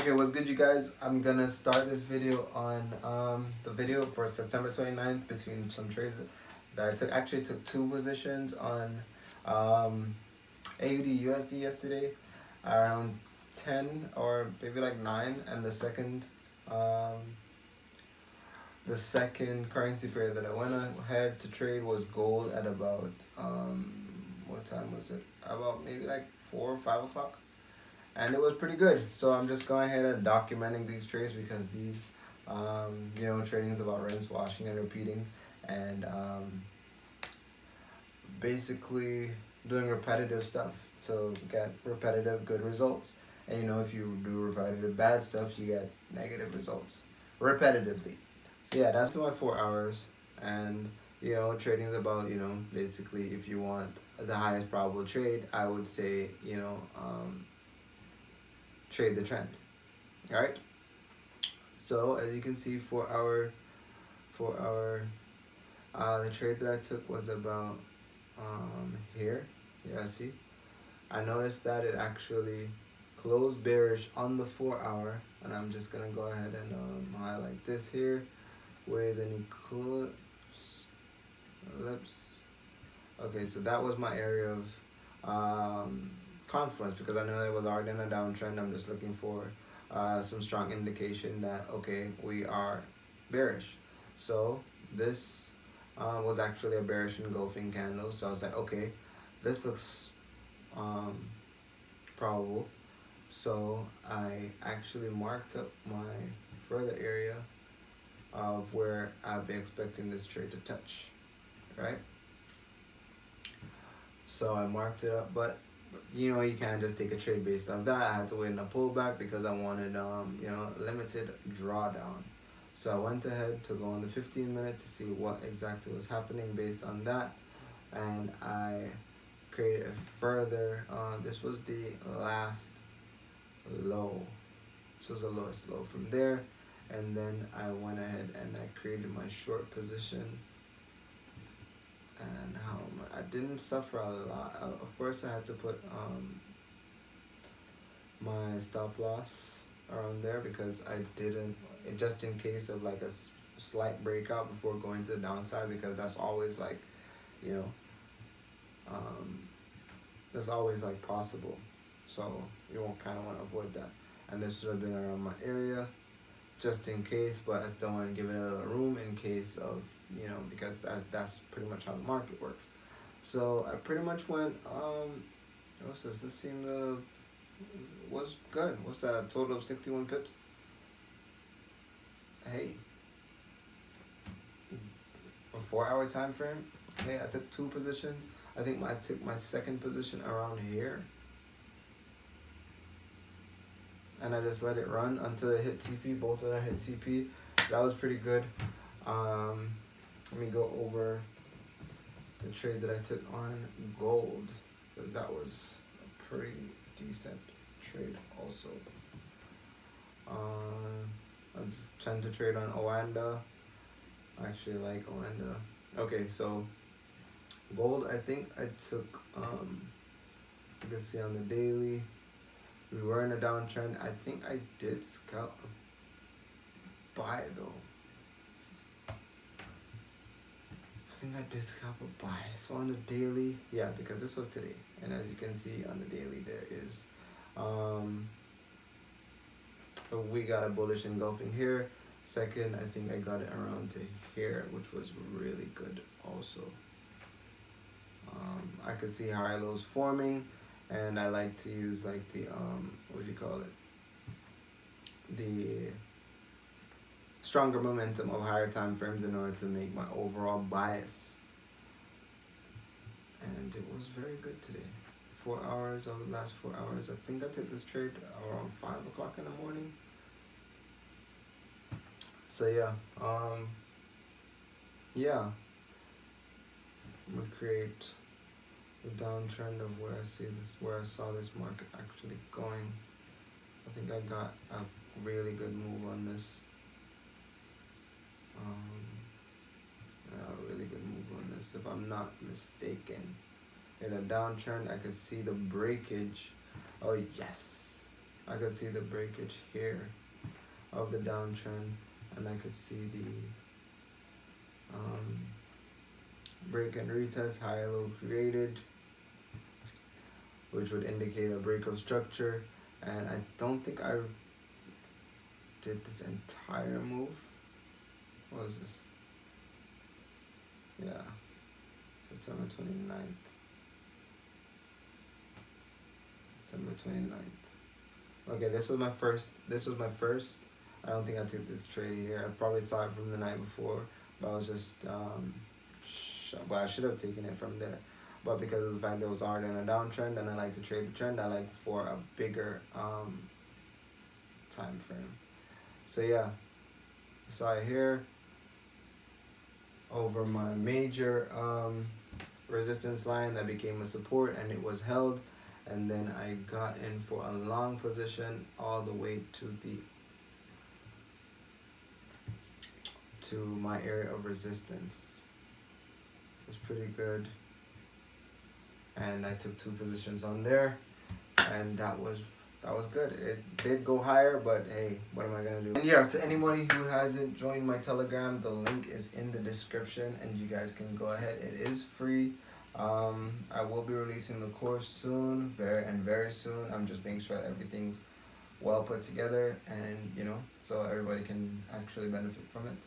Okay, what's good, you guys? I'm gonna start this video on the video for September 29th between some trades that I took. Actually took two positions on AUDUSD yesterday around 10 or maybe like 9, and the second currency pair that I went ahead to trade was gold at about what time was it? About maybe like 4 or 5 o'clock. And it was pretty good. So I'm just going ahead and documenting these trades because these, trading is about rinse, washing, and repeating, and basically doing repetitive stuff to get repetitive good results. And if you do repetitive bad stuff, you get negative results repetitively. So yeah, that's my 4 hours. And trading is about basically if you want the highest probable trade, I would say trade the trend. All right. So as you can see, for our the trade that I took was about here. Yeah, see, I noticed that it actually closed bearish on the 4 hour, and I'm just gonna go ahead and highlight this here with an ellipse. Okay, so that was my area of confluence, because I know it was already in a downtrend. I'm just looking for some strong indication that okay, we are bearish. So this was actually a bearish engulfing candle. So I was like, okay, this looks probable. So I actually marked up my further area of where I'd be expecting this trade to touch, right? So I marked it up, but you can't just take a trade based on that. I had to wait in a pullback because I wanted limited drawdown. So I went ahead to go on the 15-minute to see what exactly was happening based on that, and I created a further this was the last low. This was the lowest low from there, and then I went ahead and I created my short position. And I didn't suffer a lot. Of course, I had to put my stop loss around there because I didn't, just in case of like a slight breakout before going to the downside, because that's always like, that's always like possible. So you won't kind of want to avoid that. And this would have been around my area, just in case, but I still want to give it a little room in case of, because that's pretty much how the market works. So I pretty much went, what's this? This seemed was good. What's that? A total of 61 pips? Hey, a 4 hour time frame. Hey, I took 2 positions. I think I took my second position around here, and I just let it run until it hit TP. Both of them hit TP. That was pretty good. Let me go over the trade that I took on gold, because that was a pretty decent trade also. I'm trying to trade on Oanda. I actually like Oanda. Okay, so gold, I think I took, you can see on the daily, we were in a downtrend. I think I did scalp a buy though. I think I did scalp a buy. So on the daily, yeah, because this was today, and as you can see on the daily, there is we got a bullish engulfing here. Second, I think I got it around to here, which was really good also. I could see high lows forming, and I like to use like the what do you call it, the stronger momentum of higher time frames in order to make my overall bias. And it was very good today. 4 hours of the last 4 hours. I think I took this trade around 5 o'clock in the morning. So yeah, would create the downtrend of where I saw this market actually going. I think I got a really good move on this. A really good move on this, if I'm not mistaken. In a downtrend, I could see the breakage. Oh yes, I could see the breakage here of the downtrend, and I could see the break and retest, high low created, which would indicate a break of structure. And I don't think I did this entire move. What was this? Yeah, September 29th. September 29th. Okay, this was my first. I don't think I took this trade here. I probably saw it from the night before, but I was just, but I should have taken it from there. But because of the fact that it was already in a downtrend and I like to trade the trend, I like for a bigger time frame. So yeah, saw it here over my major resistance line that became a support, and it was held, and then I got in for a long position all the way to my area of resistance. It was pretty good, and I took 2 positions on there, and that was good. It did go higher, but hey, what am I gonna do? And yeah, to anybody who hasn't joined my Telegram, the link is in the description, and you guys can go ahead. It is free. I will be releasing the course soon, very soon. I'm just making sure that everything's well put together, and so everybody can actually benefit from it.